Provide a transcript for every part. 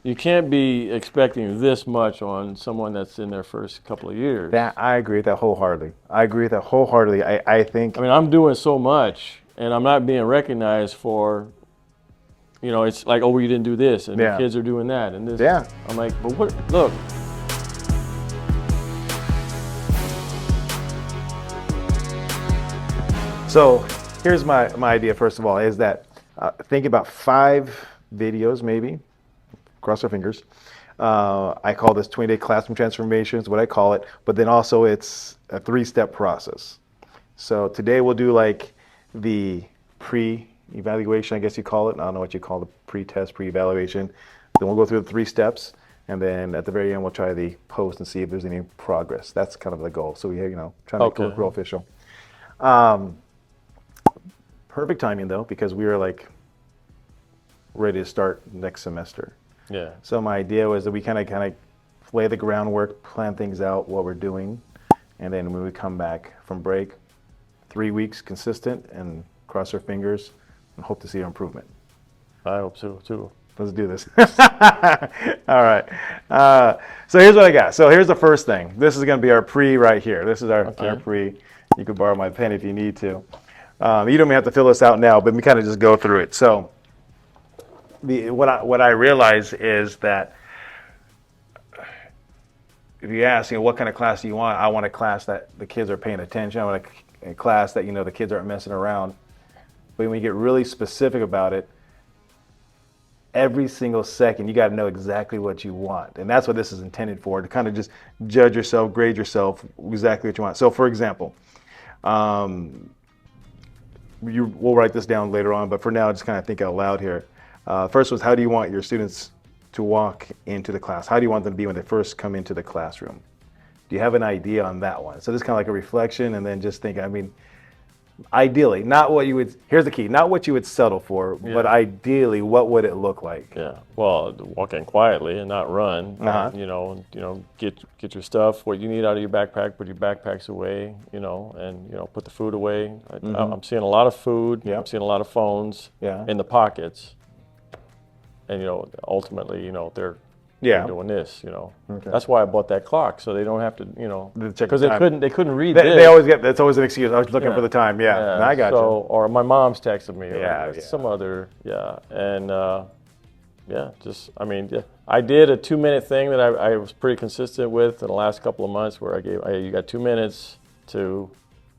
you can't be expecting this much on someone that's in their first couple of years. That I agree with that wholeheartedly. I agree with that wholeheartedly. I I think, mean, I'm doing so much, and I'm not being recognized for, it's like, oh, you didn't do this, and the yeah, kids are doing that, and this. yeah. I'm like, but what? Look, So here's my idea, first of all, is that think about 5 videos maybe, cross our fingers. I call this 20-day classroom transformation is what I call it, but then also it's a 3-step process. So today we'll do like the pre-evaluation, I guess you call it. I don't know what you call the pre-test, pre-evaluation. Then we'll go through the 3 steps, and then at the very end we'll try the post and see if there's any progress. That's kind of the goal. So we, try to make it look real official. Perfect timing though, because we were like ready to start next semester. yeah, So my idea was that we kind of lay the groundwork, plan things out, what we're doing, and then when we come back from break, 3 weeks consistent, and cross our fingers and hope to see an improvement. I hope so too. Let's do this. All right. So here's what I got. So here's the first thing. This is going to be our pre right here. This is our pre. You can borrow my pen if you need to. You don't even have to fill this out now, but we kind of just go through it. So what I realize is that if you ask, what kind of class do you want? I want a class that the kids are paying attention. I want a class that, the kids aren't messing around. But when you get really specific about it, every single second, you got to know exactly what you want. And that's what this is intended for, to kind of just judge yourself, grade yourself, exactly what you want. So for example, we'll write this down later on, but for now, just kind of think out loud here. First was, how do you want your students to walk into the class? How do you want them to be when they first come into the classroom? Do you have an idea on that one? So this is kind of like a reflection, and then just think, ideally, not what you would, here's the key, not what you would settle for, but ideally, what would it look like? Yeah, well, walk in quietly and not run. Get your stuff, what you need out of your backpack, put your backpacks away, and put the food away. I'm seeing a lot of food. Yeah. I'm seeing a lot of phones in the pockets, and ultimately, they're doing this. Okay. That's why I bought that clock, so they don't have to, check because the they time. couldn't read They this. always that's always an excuse. I was looking for the time. Yeah, Yeah, no, I got so, you. or my mom's texted me, or Yeah. some other, and I did a 2-minute thing that I was pretty consistent with in the last couple of months, where you got 2 minutes to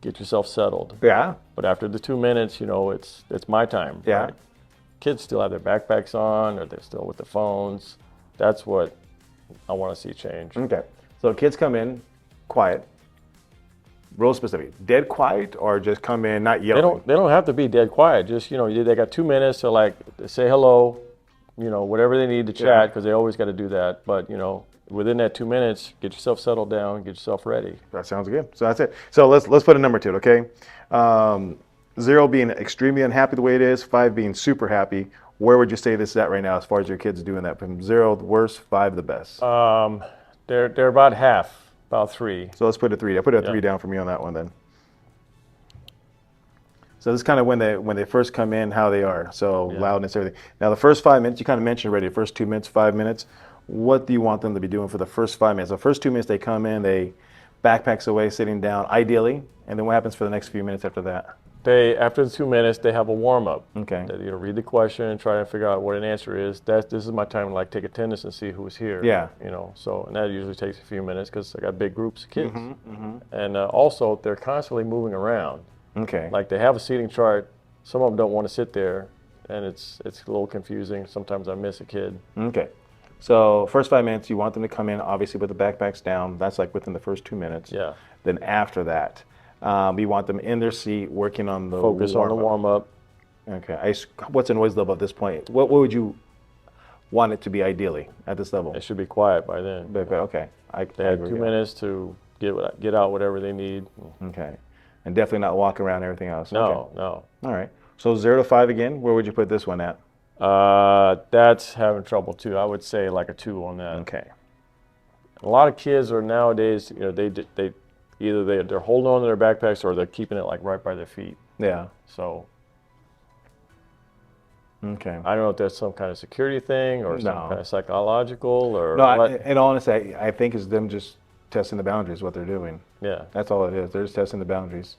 get yourself settled. Yeah. But after the 2 minutes, it's my time. Yeah. Right? Kids still have their backpacks on, or they're still with their phones. That's what I want to see change. Okay. So kids come in quiet, real specific, dead quiet, or just come in not yelling? They don't have to be dead quiet. Just they got 2 minutes to say hello, whatever they need to chat, because they always got to do that. But within that 2 minutes, get yourself settled down, get yourself ready. That sounds good. So that's it. So let's put a number to it, okay? 0 being extremely unhappy the way it is, 5 being super happy. Where would you say this is at right now as far as your kids doing that? From 0 the worst, 5 the best. They're about half, about 3. So let's put a 3. I put a 3 down for me on that one then. So this is kind of when they first come in, how they are. So loudness, everything. Now the first 5 minutes, you kind of mentioned already, the first 2 minutes, 5 minutes. What do you want them to be doing for the first 5 minutes? The first 2 minutes they come in, they backpacks away, sitting down, ideally. And then what happens for the next few minutes after that? After the 2 minutes, they have a warm up. Okay. They, read the question, try to figure out what an answer is. This is my time to take attendance and see who's here. Yeah. And that usually takes a few minutes, because I got big groups of kids. And also, they're constantly moving around. Okay. Like, they have a seating chart. Some of them don't want to sit there, and it's a little confusing. Sometimes I miss a kid. Okay. So first 5 minutes, you want them to come in, obviously, with the backpacks down. That's like within the first 2 minutes. Yeah. Then after that, we want them in their seat, working on the Focus on the warm up. Okay. What's a noise level at this point? What would you want it to be ideally at this level? It should be quiet by then. Okay. They have 2 minutes to get out whatever they need. Okay. And definitely not walk around and everything else. No, Okay. no. All right. So 0 to 5 again, where would you put this one at? That's having trouble too. I would say like a 2 on that. Okay. A lot of kids are nowadays, they either they're holding on to their backpacks, or they're keeping it like right by their feet. Yeah. So Okay. I don't know if that's some kind of security thing or some No. kind of psychological or No, what. in all honesty, I think it's them just testing the boundaries, what they're doing. Yeah. That's all it is. They're just testing the boundaries.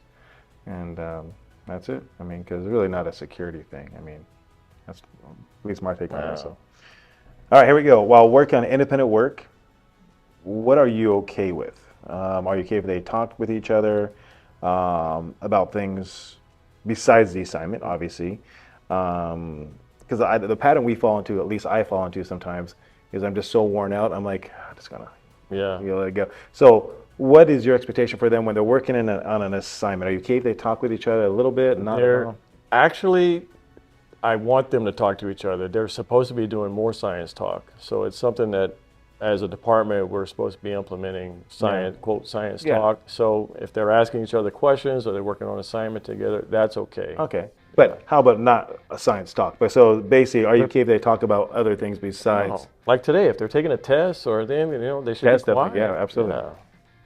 And that's it. I mean, because it's really not a security thing. I mean, that's at least my take on it. So. All right, here we go. While working on independent work, what are you okay with? Are you okay if they talk with each other about things besides the assignment, obviously? Because the pattern we fall into, at least I fall into sometimes, is I'm just so worn out. I'm like, I'm just gonna let it go. So, what is your expectation for them when they're working on an assignment? Are you okay if they talk with each other a little bit? Not at all? Actually, I want them to talk to each other. They're supposed to be doing more science talk. So it's something that, as a department, we're supposed to be implementing science, quote, science talk. So if they're asking each other questions or they're working on assignment together, that's okay. Okay. But how about not a science talk? But so basically, are you okay if they talk about other things besides? Like today, if they're taking a test or they should be quiet. Yeah, absolutely. Yeah.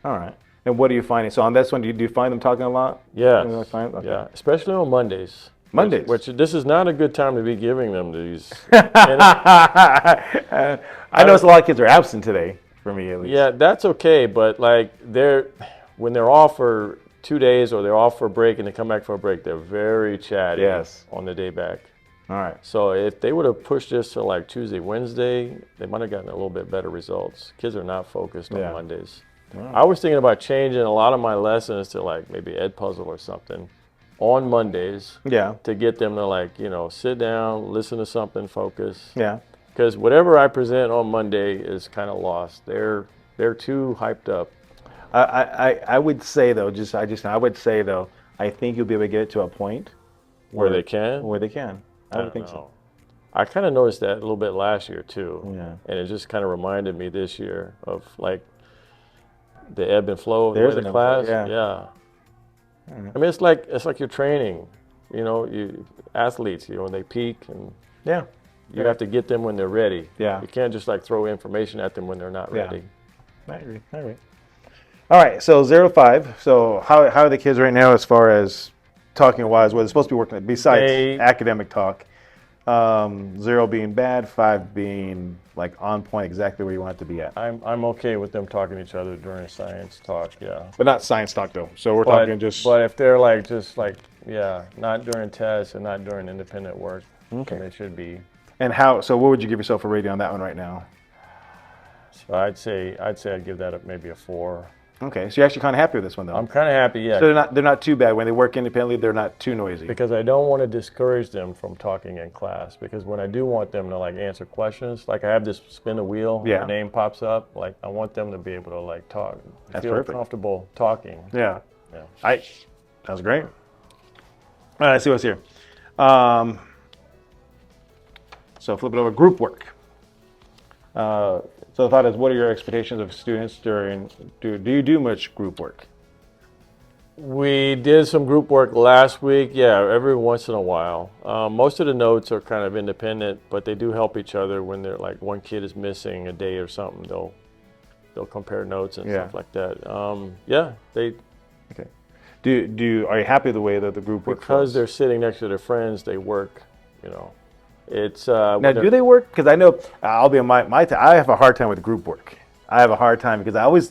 All right. And what are you finding? So on this one, do you find them talking a lot? Yeah. Okay. Yeah, especially on Mondays. Mondays. Which this is not a good time to be giving them these. I notice a lot of kids are absent today, for me at least. Yeah, that's okay, but like when they're off for 2 days or they're off for a break and they come back for a break, they're very chatty on the day back. All right. So if they would have pushed this to like Tuesday, Wednesday, they might have gotten a little bit better results. Kids are not focused on Mondays. Wow. I was thinking about changing a lot of my lessons to like maybe Ed Puzzle or something on Mondays. Yeah. To get them to like, sit down, listen to something, focus. Yeah. Because whatever I present on Monday is kind of lost. They're too hyped up. I would say though, I would say though, I think you'll be able to get it to a point where they can. Where they can. I would think so. I kind of noticed that a little bit last year too. Yeah. And it just kind of reminded me this year of like the ebb and flow of the class. Yeah. I mean, it's like you're training. You athletes. They peak and you have to get them when they're ready. Yeah. You can't just like throw information at them when they're not ready. I agree. All right. So 0 to 5. So how are the kids right now as far as talking wise? What they're supposed to be working at besides academic talk? 0 being bad, 5 being like on point, exactly where you want it to be at. I'm okay with them talking to each other during science talk, But not science talk though. So we're talking just. But if they're not during tests and not during independent work, then they should be. And so what would you give yourself a rating on that one right now? So I'd say I'd give that maybe a 4. Okay, so you're actually kind of happy with this one, though. I'm kind of happy, yeah. So they're not too bad when they work independently. They're not too noisy. Because I don't want to discourage them from talking in class. Because when I do want them to like answer questions, like I have this spin the wheel, their name pops up. Like I want them to be able to like talk, feel comfortable talking. Yeah. That was great. All right, let's see what's here. So flip it over. Group work. So the thought is, what are your expectations of students do you do much group work? We did some group work last week, every once in a while. Most of the notes are kind of independent, but they do help each other when they're like one kid is missing a day or something. They'll compare notes and stuff like that. Okay. Are you happy with the way that the group work because they're sitting next to their friends, they work, It's now, do they work? Because I know I'll be on I have a hard time with group work. I have a hard time because I always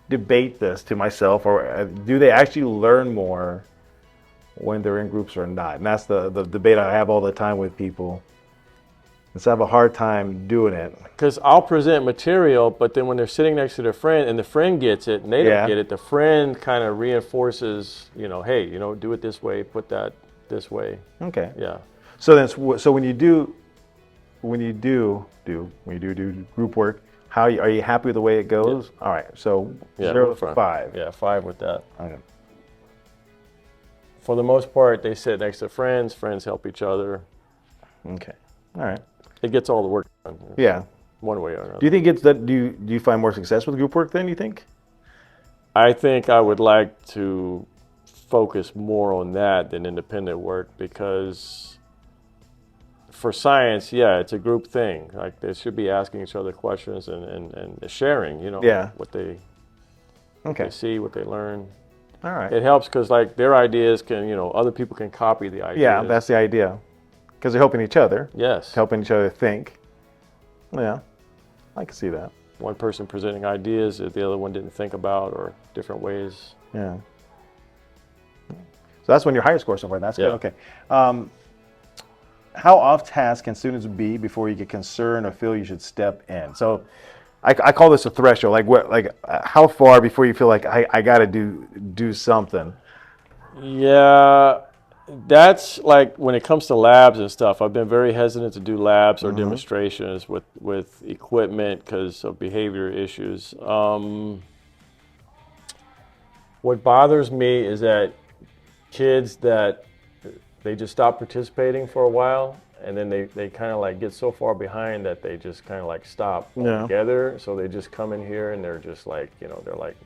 debate this to myself, or do they actually learn more when they're in groups or not? And that's the debate I have all the time with people. And so I have a hard time doing it. Because I'll present material, but then when they're sitting next to their friend and the friend gets it and they don't get it, the friend kind of reinforces, hey, do it this way, put that this way. Okay. Yeah. So when you do group work, are you happy with the way it goes? Yeah. All right. So 0 to 5. Yeah, 5 with that. Okay. For the most part, they sit next to friends. Friends help each other. Okay. All right. It gets all the work done. Yeah. One way or another. Do you think do you find more success with group work then? Do you think? I think I would like to focus more on that than independent work because. For science, it's a group thing. Like they should be asking each other questions and sharing, what they see, what they learn. All right. It helps because like their ideas can, other people can copy the ideas. Yeah, that's the idea. Because they're helping each other. Yes. Helping each other think. Yeah, I can see that. One person presenting ideas that the other one didn't think about, or different ways. Yeah. So that's when your higher score so far. That's good. Okay. How off task can students be before you get concerned or feel you should step in? So I call this a threshold. How far before you feel like I got to do something? Yeah, that's like when it comes to labs and stuff. I've been very hesitant to do labs or demonstrations with equipment because of behavior issues. What bothers me is that kids that they just stop participating for a while, and then they kind of like get so far behind that they just kind of like stop altogether. So they just come in here and they're just like, they're like,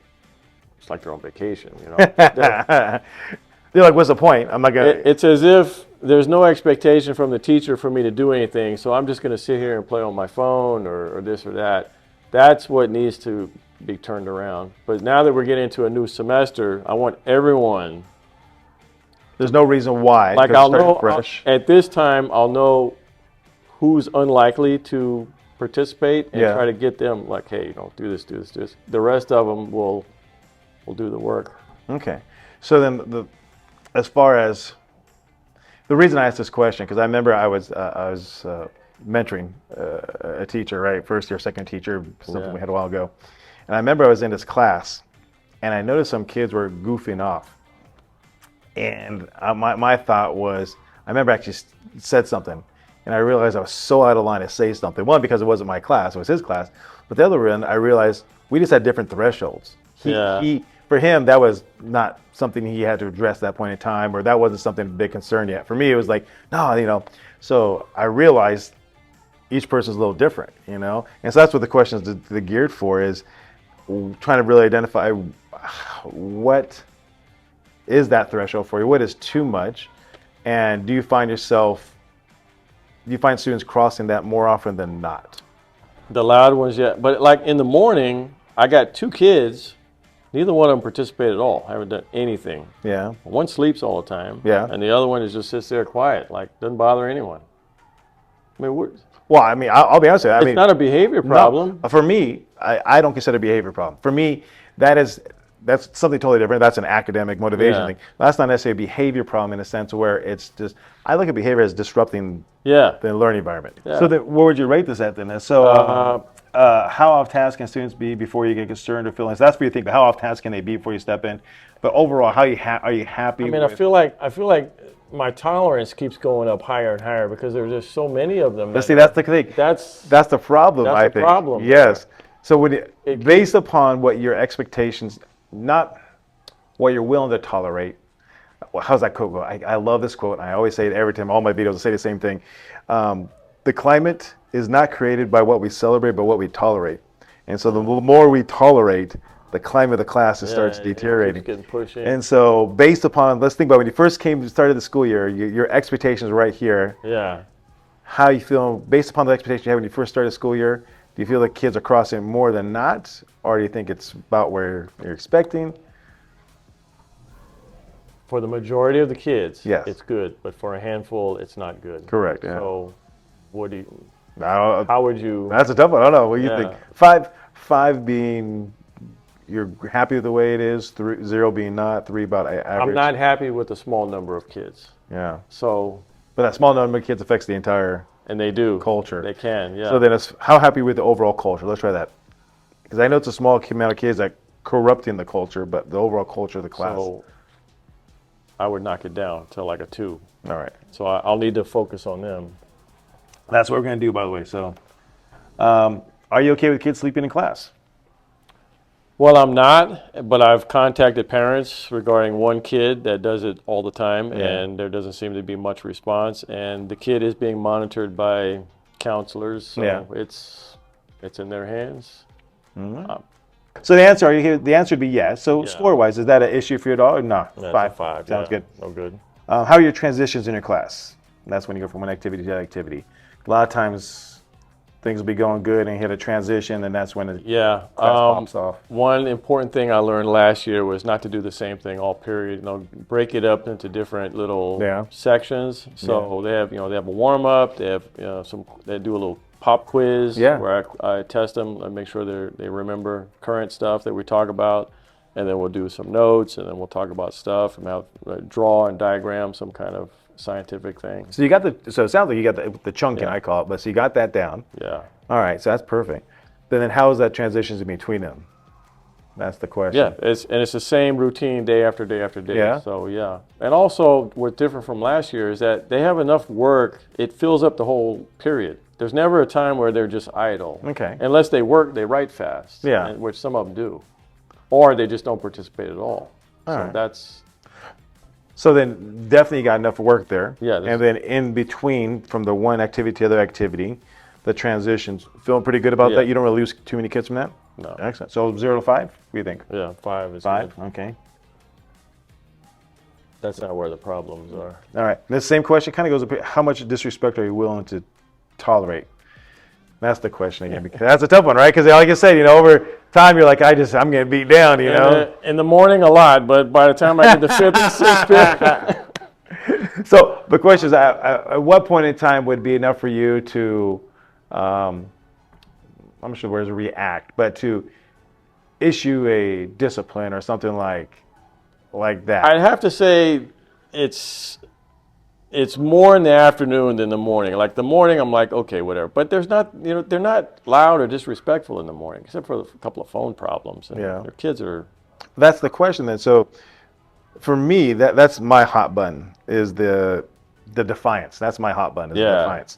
it's like they're on vacation, They're like, what's the point? I'm not gonna. It's as if there's no expectation from the teacher for me to do anything, so I'm just gonna sit here and play on my phone or this or that. That's what needs to be turned around. But now that we're getting into a new semester, I want everyone. There's no reason why. Like at this time, I'll know who's unlikely to participate and try to get them like, hey, do this, do this, do this. The rest of them will do the work. Okay. So then as far as the reason I asked this question, because I remember I was mentoring a teacher, right? First year, second teacher, something we had a while ago. And I remember I was in this class and I noticed some kids were goofing off. And my thought was, I remember I actually said something, and I realized I was so out of line to say something. One, because it wasn't my class, it was his class. But the other end, I realized we just had different thresholds. For him, that was not something he had to address at that point in time, or that wasn't something of big concern yet. For me, it was like, no, So I realized each person's a little different, And so that's what the questions they're geared for, is trying to really identify what is that threshold for you? What is too much? And do you find students crossing that more often than not? The loud ones, yeah. But like in the morning, I got 2 kids. Neither one of them participated at all. Haven't done anything. Yeah. One sleeps all the time. Yeah. And the other one just sits there quiet, like doesn't bother anyone. I mean, I'll be honest with you. It's not a behavior problem. No, for me, I don't consider it a behavior problem. For me, that's something totally different. That's an academic motivation thing. That's not necessarily a behavior problem in a sense where it's just, I look at behavior as disrupting the learning environment. Yeah. So where would you rate this at then? So how off task can students be before you get concerned or feelings? That's what you think, but how off task can they be before you step in? But overall, are you happy? I feel like my tolerance keeps going up higher and higher because there's just so many of them. That's the thing. That's the problem, I think. That's the problem. Yes. So based upon what your expectations, not what you're willing to tolerate. How's that quote go? I love this quote. I always say it every time. All my videos I say the same thing. The climate is not created by what we celebrate, but what we tolerate. And so the more we tolerate, the climate of the class starts deteriorating. Getting pushed in. And so based upon, let's think about when you first started the school year, your expectations were right here. Yeah. How you feel based upon the expectation you had when you first started the school year? Do you feel the kids are crossing more than not, or do you think it's about where you're expecting? For the majority of the kids, yes, it's good, but for a handful, it's not good. Correct. Yeah. So, how would you? That's a tough one. I don't know. What do you think? Five being you're happy with the way it is. 0 being not. 3 about average. I'm not happy with the small number of kids. Yeah. So. But that small number of kids affects the entire. And they do. Culture. They can, yeah. So then how happy with the overall culture? Let's try that. Because I know it's a small amount of kids that corrupting the culture, but the overall culture of the class. So I would knock it down to like a 2. All right. So I'll need to focus on them. That's what we're going to do, by the way. So are you okay with kids sleeping in class? Well, I'm not, but I've contacted parents regarding one kid that does it all the time, and there doesn't seem to be much response. And the kid is being monitored by counselors, so it's in their hands. Mm-hmm. So the answer would be yes. So score-wise, is that an issue for your dog? No, 5. 5. Sounds good. No good. How are your transitions in your class? That's when you go from one activity to that activity. A lot of times, things will be going good and hit a transition, and that's when the Yeah. class pops off. One important thing I learned last year was not to do the same thing all period. You know, break it up into different little sections. So they have, they have a warm up. They have, they do a little pop quiz where I test them and make sure they remember current stuff that we talk about, and then we'll do some notes, and then we'll talk about stuff and have draw and diagram some kind of scientific thing. So you got so it sounds like you got the chunking, I call it, but so you got that down. Yeah. All right, so that's perfect. Then how is that transitions in between them? That's the question. Yeah, it's the same routine day after day after day. Yeah. So yeah, and also what's different from last year is that they have enough work. It fills up the whole period. There's never a time where they're just idle. Okay. Unless they work, they write fast. Yeah. Which some of them do, or they just don't participate at all. All so right. that's. So then definitely got enough work there. Yeah. And then in between, from the one activity to the other activity, the transitions, feeling pretty good about that? You don't really lose too many kids from that? No. Excellent. So 0 to 5, what do you think? Yeah, 5 is 5, good. okay. That's not where the problems are. All right. This same question kind of goes up, how much disrespect are you willing to tolerate? That's the question again, because that's a tough one, right? Because like I said, over time you're like, I'm getting beat down, In the morning a lot, but by the time I get the 5th and 6th period. So the question is, at what point in time would be enough for you to, I'm not sure where's react, but to issue a discipline or something like that? I'd have to say it's more in the afternoon than the morning. Like the morning, I'm like, okay, whatever. But there's not, they're not loud or disrespectful in the morning, except for a couple of phone problems. And their kids are. That's the question then. So for me, that's my hot button is the defiance. That's my hot button is the defiance.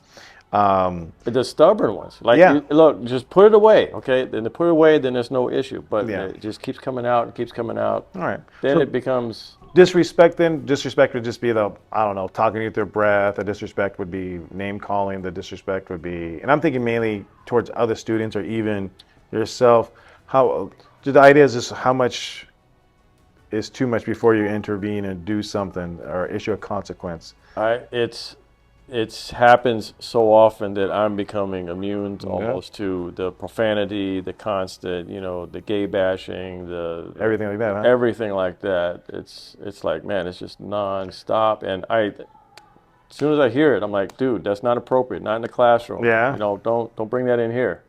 The stubborn ones. Like, look, just put it away, okay? Then they put it away, then there's no issue. But it just keeps coming out and keeps coming out. All right. Then it becomes. Disrespect then? Disrespect would just be talking with their breath. The disrespect would be name calling. The disrespect would be, and I'm thinking mainly towards other students or even yourself. The idea is just how much is too much before you intervene and do something or issue a consequence. It happens so often that I'm becoming immune almost to the profanity, the constant, the gay bashing, everything like that. Huh? Everything like that. It's like, man, it's just nonstop. And as soon as I hear it, I'm like, dude, that's not appropriate. Not in the classroom. Yeah. Don't bring that in here.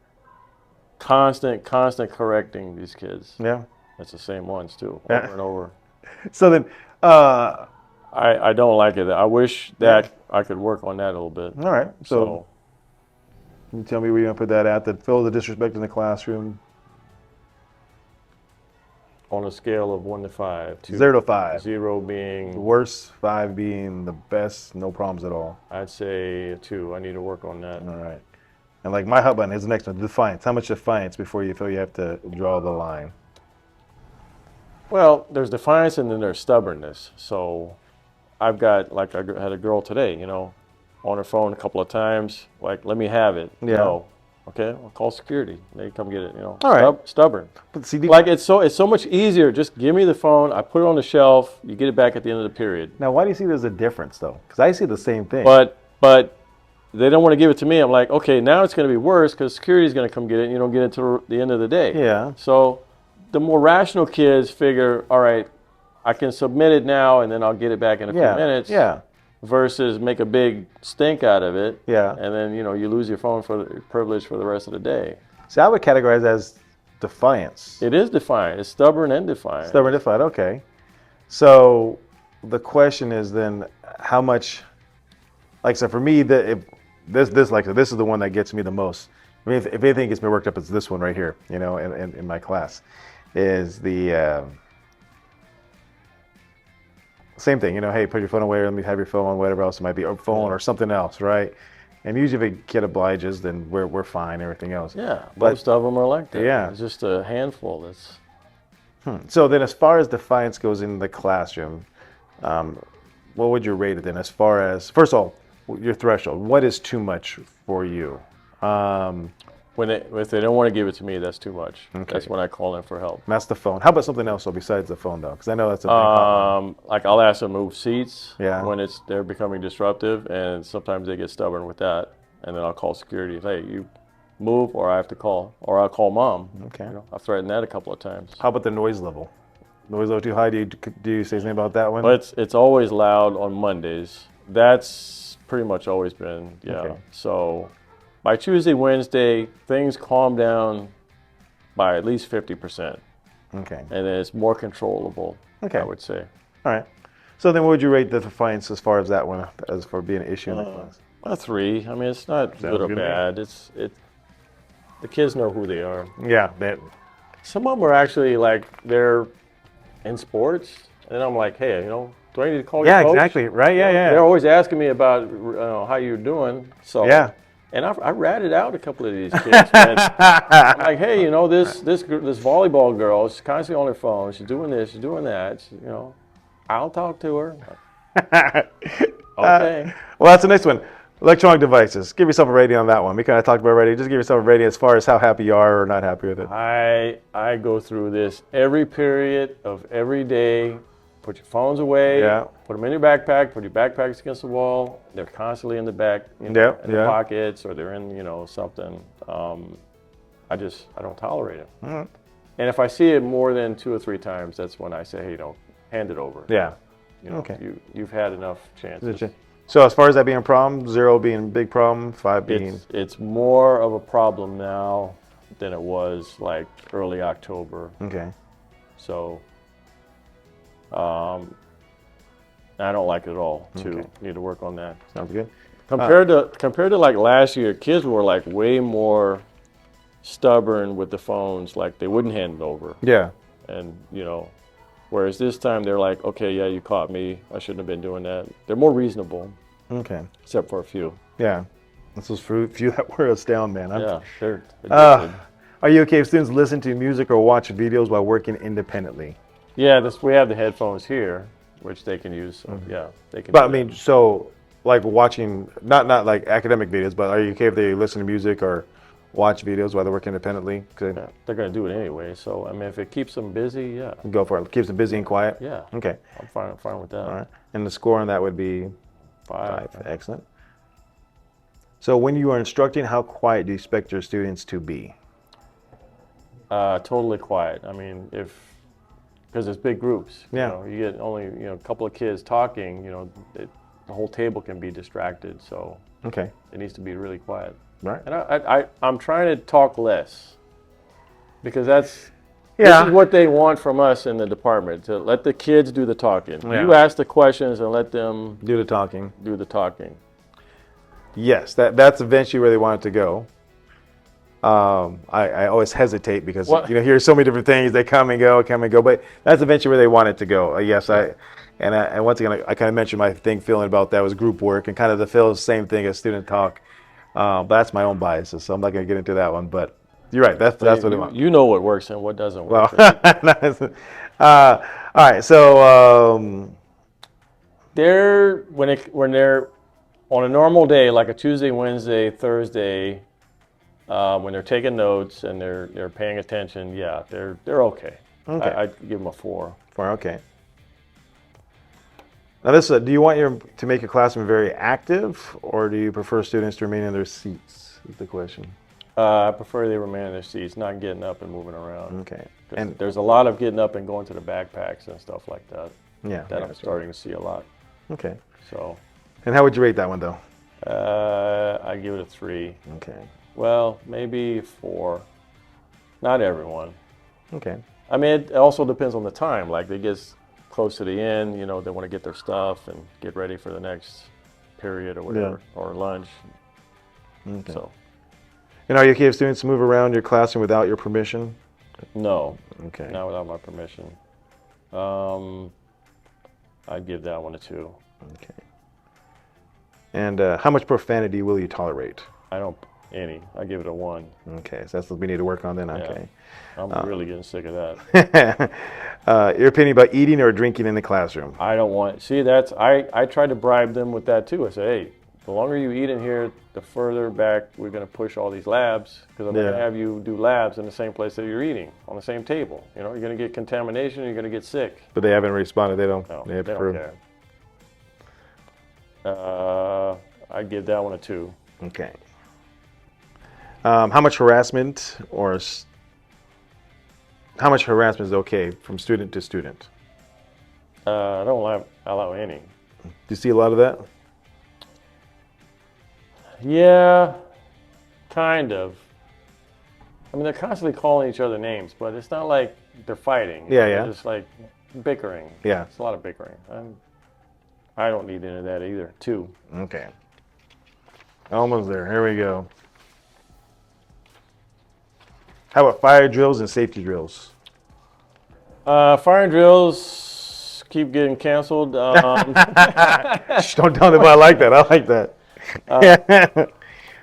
Constant correcting these kids. Yeah. That's the same ones too, over and over. So then. I don't like it. I wish that I could work on that a little bit. All right. So can you tell me where you're going to put that at? That fill the disrespect in the classroom? On a scale of 1 to 5. 0 to 5. 0 being the worst, 5 being the best, no problems at all. I'd say a 2. I need to work on that. All right. And like my hot button is the next one, defiance. How much defiance before you feel you have to draw the line? Well, there's defiance and then there's stubbornness. So I've got, like I had a girl today, on her phone a couple of times, like, let me have it. Yeah. No. Okay, I'll call security. They come get it, All right. Stubborn. But see, like it's so much easier. Just give me the phone. I put it on the shelf. You get it back at the end of the period. Now, why do you see there's a difference, though? Because I see the same thing. But they don't want to give it to me. I'm like, okay, now it's going to be worse because security is going to come get it and you don't get it until the end of the day. Yeah. So the more rational kids figure, all right, I can submit it now and then I'll get it back in a few minutes. Yeah. Versus make a big stink out of it. Yeah. And then, you lose your phone privilege for the rest of the day. So I would categorize as defiance. It is defiant. It's stubborn and defiant. Stubborn and defiant, okay. So the question is then how much, so for me, this is the one that gets me the most. I mean, if anything gets me worked up, it's this one right here, in my class, is the same thing, hey, put your phone away, or let me have your phone, whatever else it might be, or phone or something else, right? And usually if a kid obliges, then we're fine, everything else. Yeah, most of them are like that. Yeah. It's just a handful that's... So then as far as defiance goes in the classroom, what would you rate it then as far as, first of all, your threshold? What is too much for you? If they don't want to give it to me, that's too much. Okay. That's when I call in for help. And that's the phone. How about something else though besides the phone though? Because I know that's a big problem. Like I'll ask them to move seats when they're becoming disruptive, and sometimes they get stubborn with that. And then I'll call security. Hey, you move, or I have to call, or I'll call mom. Okay. You know, I've threatened that a couple of times. How about the noise level? Noise level too high? Do you say something about that one? But it's always loud on Mondays. That's pretty much always been, yeah. Okay. So by Tuesday, Wednesday, things calm down by at least 50%. Okay. And then it's more controllable, Okay. I would say. All right. So then what would you rate the defiance as far as that one, as for being an issue in the class? A 3. I mean, it's not Sounds good or good to me. bad. The kids know who they are. Yeah. That, Some of them are actually like, they're in sports. And I'm like, hey, you know, do I need to call your coach? exactly. Right. Yeah. Yeah. They're always asking me about how you're doing. So Yeah. And I ratted out a couple of these kids. Man. I'm like, hey, you know, this volleyball girl, she's constantly on her phone. She's doing this, she's doing that. She, you know, I'll talk to her. Okay. Well, that's the next one. Electronic devices. Give yourself a rating on that one. We kind of talked about it already. Just give yourself a rating as far as how happy you are or not happy with it. I go through this every period of every day. Put your phones away. Yeah. Put them in your backpack. Put your backpacks against the wall. They're constantly in the back, in the pockets, or they're in, you know, something. I don't tolerate it. Mm-hmm. And if I see it more than 2 or 3 times, that's when I say, hey, you know, hand it over. Yeah. You know, Okay. You've had enough chances. So as far as that being a problem, 0 being a big problem, 5 being... It's more of a problem now than it was like early October. Okay. So I don't like it at all, too. Okay. Need to work on that. Sounds good. Compared to like last year, kids were like way more stubborn with the phones, like they wouldn't hand it over. Yeah. And, you know, whereas this time they're like, okay, yeah, you caught me. I shouldn't have been doing that. They're more reasonable. Okay. Except for a few. Yeah. This was few that wear us down, man. Yeah, they're addicted. Are you okay if students listen to music or watch videos while working independently? Yeah, we have the headphones here, which they can use. So, yeah, they can. But I mean, so like watching, not like academic videos, but are you okay if they listen to music or watch videos while they work independently? Yeah, they're going to do it anyway. So I mean, if it keeps them busy, yeah. Go for it. Keeps them busy and quiet? Yeah. Okay. I'm fine with that. All right. And the score on that would be 5. Excellent. So when you are instructing, how quiet do you expect your students to be? Totally quiet. I mean, because it's big groups. Yeah. You know, you get only a couple of kids talking. You know, the whole table can be distracted. So Okay. it needs to be really quiet. Right. And I'm trying to talk less because this Yeah. is what they want from us in the department, to let the kids do the talking. Yeah. You ask the questions and let them Do the talking. do the talking. Yes, that's eventually where they want it to go. I always hesitate because you know, hear so many different things. They come and go, but that's eventually where they want it to go. Yes, and once again, I kind of mentioned my feeling about that was group work and kind of the same thing as student talk. But that's my own biases, so I'm not going to get into that one. But you're right. That's what they want. You know what works and what doesn't work. Well, all right. So they're when they're on a normal day, like a Tuesday, Wednesday, Thursday, when they're taking notes and they're paying attention, yeah, they're okay. Okay. I'd give them a 4. 4. Okay. Now this, do you want to make your classroom very active, or do you prefer students to remain in their seats? Is the question. I prefer they remain in their seats, not getting up and moving around. Okay. And there's a lot of getting up and going to the backpacks and stuff like that. Yeah. That I'm starting to see a lot. Okay. So. And how would you rate that one, though? I give it a 3. Okay. Well, maybe 4. Not everyone. Okay. I mean, it also depends on the time. Like, they get close to the end, you know, they want to get their stuff and get ready for the next period or whatever, or lunch. Okay. So. And are you okay if students move around your classroom without your permission? No. Okay. Not without my permission. I'd give that one a 2. Okay. And how much profanity will you tolerate? I don't any. I give it a 1. Okay, so that's what we need to work on then. Okay. I'm really getting sick of that. Your opinion about eating or drinking in the classroom? I don't want. See, that's I tried to bribe them with that too. I said, hey, the longer you eat in here, the further back we're going to push all these labs, because I'm going to have you do labs in the same place that you're eating, on the same table. You know, you're going to get contamination. You're going to get sick. But they haven't responded. They don't. No, they don't care. I'd give that one a 2. Okay. How much harassment how much harassment is okay from student to student? I don't allow any. Do you see a lot of that? Yeah, kind of. I mean, they're constantly calling each other names, but it's not like they're fighting. Yeah, They're yeah. just like bickering. Yeah. It's a lot of bickering. I don't need any of that either, too. Okay. Almost there. Here we go. How about fire drills and safety drills? Fire drills keep getting canceled. Don't tell them I like that. I like that.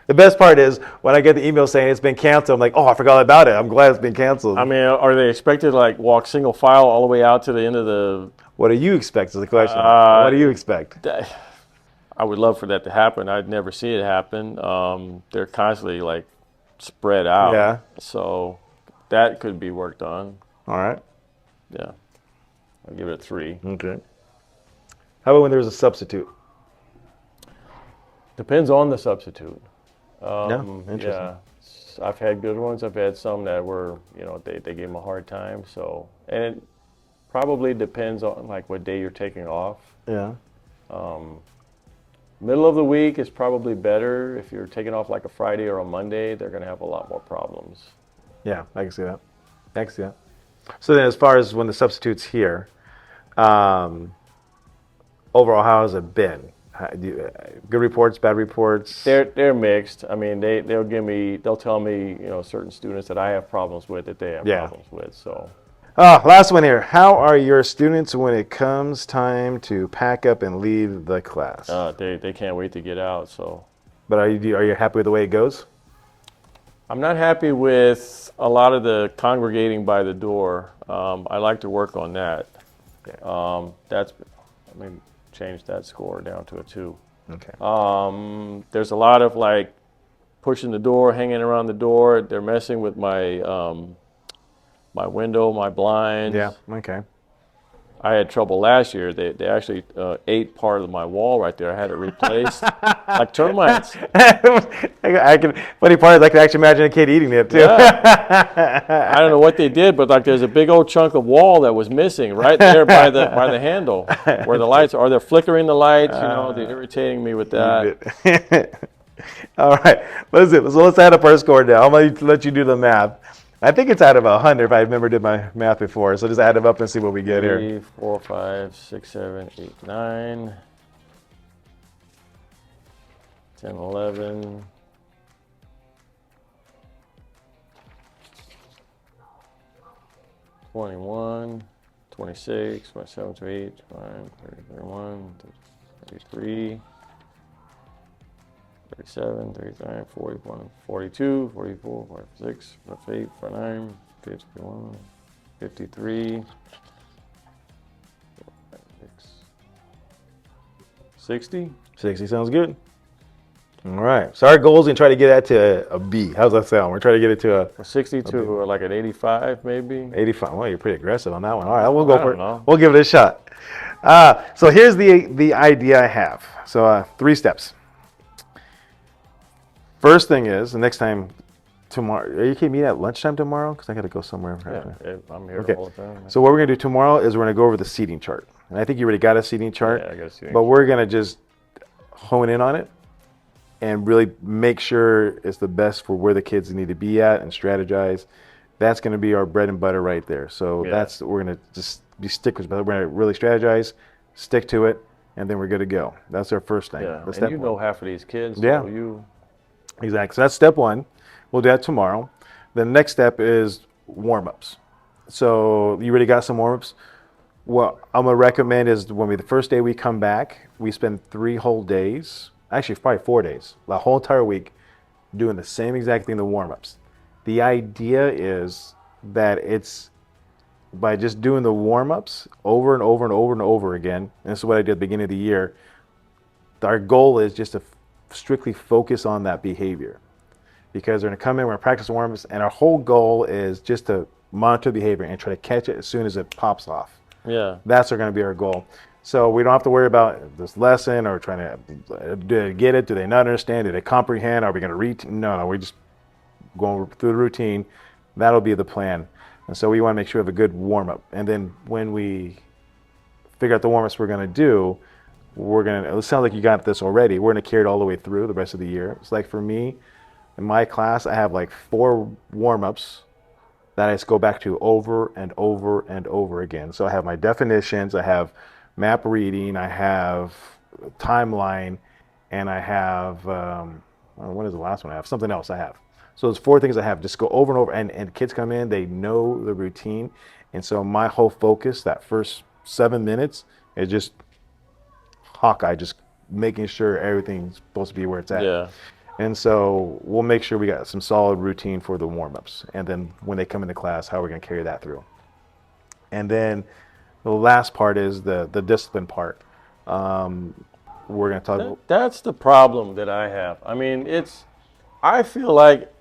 The best part is when I get the email saying it's been canceled, I'm like, oh, I forgot about it. I'm glad it's been canceled. I mean, are they expected to like walk single file all the way out to the end of the? What do you expect is the question. What do you expect? I would love for that to happen. I'd never see it happen. They're constantly like spread out. Yeah. So that could be worked on. All right. Yeah. I'll give it a 3. Okay. How about when there's a substitute? Depends on the substitute. Yeah, interesting. Yeah. I've had good ones. I've had some that were, they gave them a hard time. So, and it probably depends on like what day you're taking off. Yeah. Middle of the week is probably better. If you're taking off like a Friday or a Monday, they're going to have a lot more problems. Yeah, I can see that. I can see that. So then as far as when the substitute's here, overall, how has it been? Good reports, bad reports? They're mixed. I mean, they'll tell me, certain students that I have problems with that they have problems with. So. Last one here. How are your students when it comes time to pack up and leave the class? They can't wait to get out. So. But are you happy with the way it goes? I'm not happy with a lot of the congregating by the door. I like to work on that. Okay. Change that score down to a 2. Okay. There's a lot of like pushing the door, hanging around the door. They're messing with my my window, my blinds. Yeah. Okay. I had trouble last year. They actually ate part of my wall right there. I had it replaced, like termites. Funny part is I can actually imagine a kid eating it too. Yeah. I don't know what they did, but like there's a big old chunk of wall that was missing right there by the handle where the lights are. They're flickering the lights. They're irritating me with that. All right, let's add up our score now. I'm going to let you do the math. I think it's out of 100 if I remember did my math before. So just add them up and see what we get here. 3, 4, 5, 6, 7, 8, 9, 10, 11, 21, 26, 27, 28, 29, 30, 31, 33, 37, 39, 41, 42, 44, 46, 48, 49, 51, 53, 60. 60 sounds good. All right. So our goal is to try to get that to a B. How's that sound? We're trying to get it to a 60 to like an 85 maybe. 85. Well, you're pretty aggressive on that one. All right, we'll go for it. We'll give it a shot. So here's the idea I have. So 3 steps. First thing is, the next time tomorrow, are you meeting at lunchtime tomorrow? Because I got to go somewhere. Yeah, I'm here all the time. Man. So what we're going to do tomorrow is we're going to go over the seating chart. And I think you already got a seating chart. Yeah, I got a seating But we're going to just hone in on it and really make sure it's the best for where the kids need to be at and strategize. That's going to be our bread and butter right there. So we're going to just be stickers. But we're going to really strategize, stick to it, and then we're good to go. That's our first thing. Yeah, and you know half of these kids. Yeah. So Exactly. So that's step 1. We'll do that tomorrow. The next step is warm-ups. So you already got some warm-ups. What I'm going to recommend is the first day we come back, we spend 3 whole days, actually probably 4 days, the whole entire week, doing the same exact thing, the warm-ups. The idea is that it's by just doing the warm-ups over and over and over and over again, and this is what I did at the beginning of the year, our goal is just to strictly focus on that behavior, because they're going to come in, we're going to practice warm-ups, and our whole goal is just to monitor behavior and try to catch it as soon as it pops off. Yeah. That's going to be our goal. So we don't have to worry about this lesson or trying to do they get it, do they not understand, do they comprehend, are we going to read? No, we just going through the routine. That'll be the plan. And so we want to make sure we have a good warm up. And then when we figure out the warm ups we're going to do, it sounds like you got this already. We're going to carry it all the way through the rest of the year. It's like for me, in my class, I have like 4 warm ups that I just go back to over and over and over again. So I have my definitions, I have map reading, I have timeline, and I have, what is the last one I have? Something else I have. So there's 4 things I have, just go over and over, and kids come in, they know the routine. And so my whole focus, that first 7 minutes, is just Hawkeye, just making sure everything's supposed to be where it's at. Yeah. And so we'll make sure we got some solid routine for the warm-ups. And then when they come into class, how we're going to carry that through. And then the last part is the discipline part. We're going to talk. That's the problem that I have. I mean, I feel like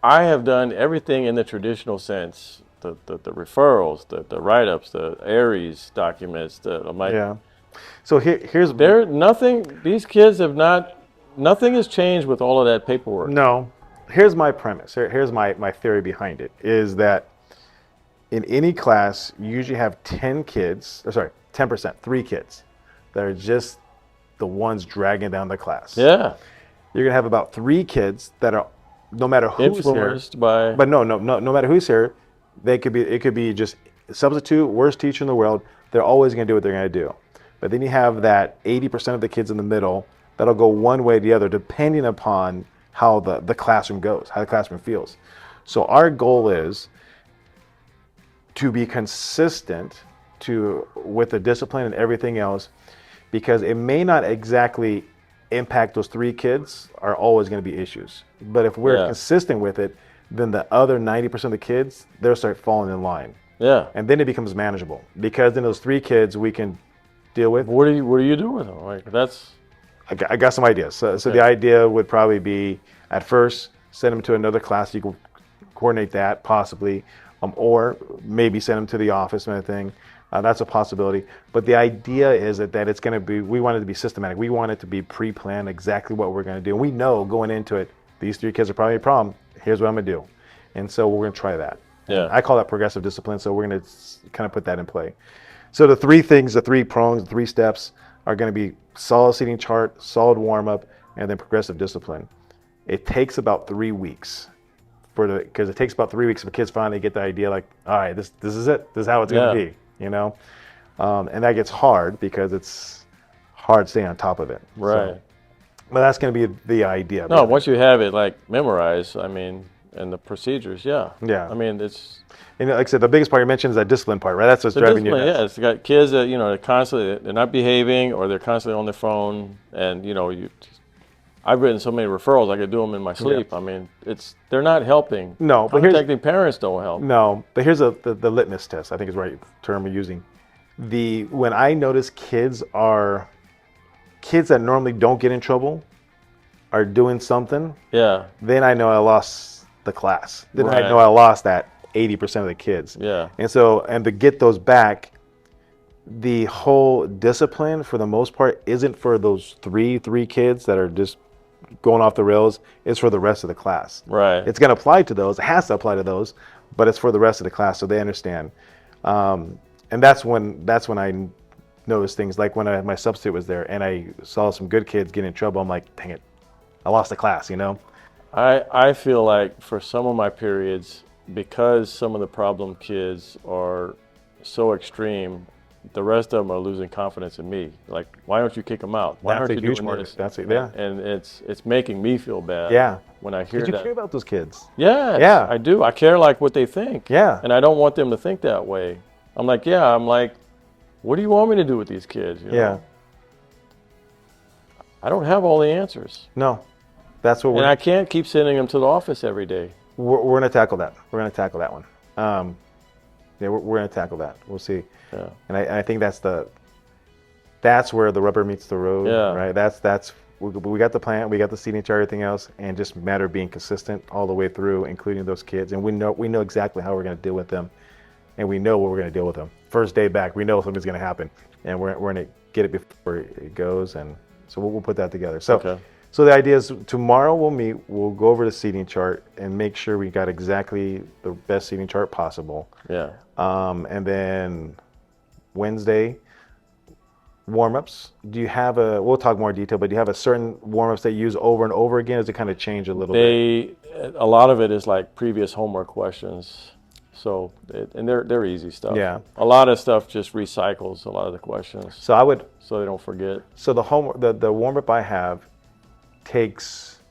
I have done everything in the traditional sense. The referrals, the write-ups, the Aries documents. Yeah. So here's nothing. These kids have not. Nothing has changed with all of that paperwork. No. Here's my premise. Here's my theory behind it, is that in any class, you usually have 10%, 3 kids that are just the ones dragging down the class. Yeah. You're going to have about 3 kids that are, no matter who's influenced here, by. but no matter who's here, it could be just substitute, worst teacher in the world. They're always going to do what they're going to do. But then you have that 80% of the kids in the middle that'll go one way or the other, depending upon how the classroom goes, how the classroom feels. So our goal is to be consistent with the discipline and everything else, because it may not exactly impact those 3 kids are always going to be issues. But if we're consistent with it, then the other 90% of the kids, they'll start falling in line. Yeah. And then it becomes manageable, because then those 3 kids we can deal with. What do you do with them? Like I got some ideas. So the idea would probably be, at first, send them to another class. You can coordinate that, possibly, or maybe send them to the office kind of thing. That's a possibility. But the idea is that it's going to be, we want it to be systematic. We want it to be pre-planned, exactly what we're going to do. And we know going into it, these 3 kids are probably a problem. Here's what I'm going to do. And so we're going to try that. Yeah. I call that progressive discipline. So we're going to kind of put that in play. So the 3 things, the 3 prongs, the 3 steps are going to be solid seating chart, solid warm-up, and then progressive discipline. It takes about 3 weeks because it takes about 3 weeks for kids finally get the idea, like, all right, this is it. This is how it's going to be, you know? And that gets hard because it's hard staying on top of it. Right. So, but that's going to be the idea. No, once you have it like memorized, I mean, and the procedures, yeah. I mean, it's. And like I said, the biggest part you mentioned is that discipline part, right? That's what's driving you nuts. Yeah, it's got kids that, they're constantly, they're not behaving, or they're constantly on their phone, and I've written so many referrals I could do them in my sleep. I mean, they're not helping. No, but contacting parents don't help. No, but here's the litmus test, I think is the right term we're using. When I notice kids that normally don't get in trouble are doing something, then I know I lost the class. Then I know I lost that 80% of the kids. Yeah. And to get those back, the whole discipline for the most part isn't for those three kids that are just going off the rails. It's for the rest of the class. Right. It's going to apply to those. It has to apply to those, but it's for the rest of the class so they understand. And that's when I noticed things like when my substitute was there and I saw some good kids get in trouble. I'm like, dang it, I lost the class, I feel like for some of my periods, because some of the problem kids are so extreme, the rest of them are losing confidence in me. Like, why don't you kick them out? Why aren't you doing this? That's it. Yeah. And it's making me feel bad. Yeah. When I hear that. Did you care about those kids? Yes, yeah. I do. I care like what they think. Yeah. And I don't want them to think that way. I'm like, what do you want me to do with these kids? Yeah. I don't have all the answers. No. That's what I can't keep sending them to the office every day. We're going to tackle that. We're going to tackle that one. We're going to tackle that. We'll see. Yeah. And I think that's where the rubber meets the road. Yeah. Right. We got the plan, we got the seating chart, everything else, and just a matter of being consistent all the way through, including those kids. And we know exactly how we're going to deal with them, and we know what we're going to deal with them. First day back, we know something's going to happen, and we're going to get it before it goes, and so we'll put that together. So. Okay. So the idea is tomorrow we'll meet, we'll go over the seating chart and make sure we got exactly the best seating chart possible. Yeah. And then Wednesday, warm-ups. Do you have we'll talk more detail, but do you have a certain warm-ups that you use over and over again? Does it kind of change a little bit? A lot of it is like previous homework questions. So, and they're easy stuff. Yeah. A lot of stuff just recycles a lot of the questions. So they don't forget. So the warm-up I have takes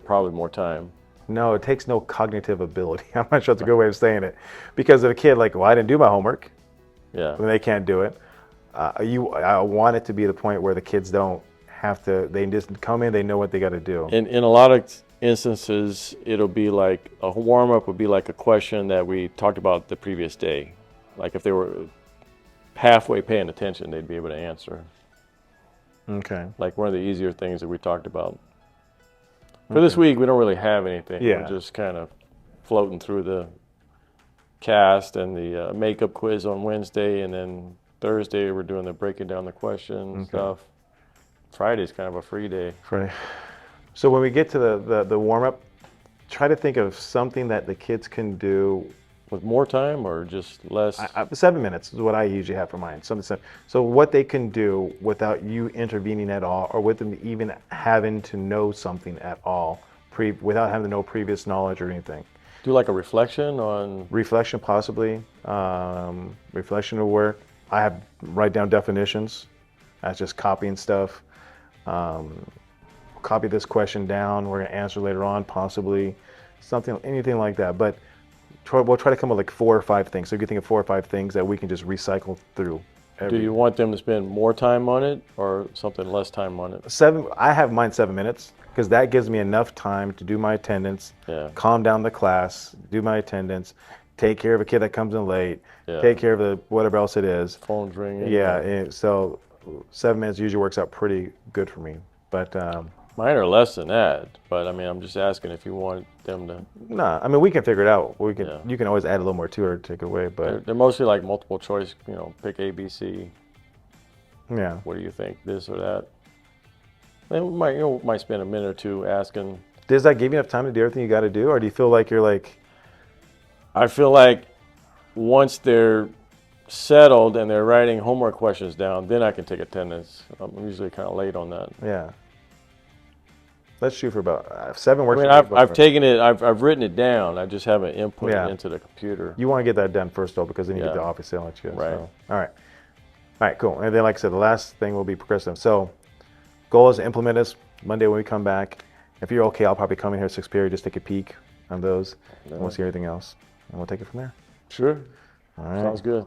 probably more time. No, it takes no cognitive ability. I'm not sure that's a good way of saying it. Because of a kid like, well, I didn't do my homework. Yeah. Then they can't do it. I want it to be the point where the kids don't have to, they just come in, they know what they got to do. In a lot of instances, it'll be like a warm-up would be like a question that we talked about the previous day. Like if they were halfway paying attention, they'd be able to answer. Okay. Like one of the easier things that we talked about. For this week, we don't really have anything. Yeah. We're just kind of floating through the cast and the makeup quiz on Wednesday, and then Thursday we're doing the breaking down the question stuff. Friday's kind of a free day. Friday. So when we get to the warm-up, try to think of something that the kids can do. With more time or just less? 7 minutes is what I usually have for mine. So what they can do without you intervening at all, or with them even having to know something at all, without having to know previous knowledge or anything. Do like a reflection on? Reflection possibly. Reflection of work. I have write down definitions. That's just copying stuff. Copy this question down. We're gonna answer later on, possibly. Anything like that. But we'll try to come up with like 4 or 5 things. So if you think of 4 or 5 things that we can just recycle through. Do you want them to spend more time on it or something less time on it? I have mine 7 minutes because that gives me enough time to do my attendance, calm down the class, do my attendance, take care of a kid that comes in late, take care of whatever else it is. Phone's ringing. Yeah, so 7 minutes usually works out pretty good for me. But mine are less than that, but I mean, I'm just asking if you want them to. Nah, I mean, we can figure it out. You can always add a little more to it or take it away, but they're mostly like multiple choice. Pick A, B, C. Yeah. What do you think? This or that. Then we might spend a minute or two asking. Does that give you enough time to do everything you got to do, or do you feel like you're like? I feel like once they're settled and they're writing homework questions down, then I can take attendance. I'm usually kind of late on that. Yeah. Let's shoot for about 7 works. I mean, I've taken it. I've written it down. I just haven't input it into the computer. You want to get that done first, though, because then you get the office sale at you. Right. So. All right, cool. And then, like I said, the last thing will be progressive. So, goal is to implement this Monday when we come back. If you're okay, I'll probably come in here at 6 period, just take a peek on those, and we'll see everything else, and we'll take it from there. Sure. All right. Sounds good.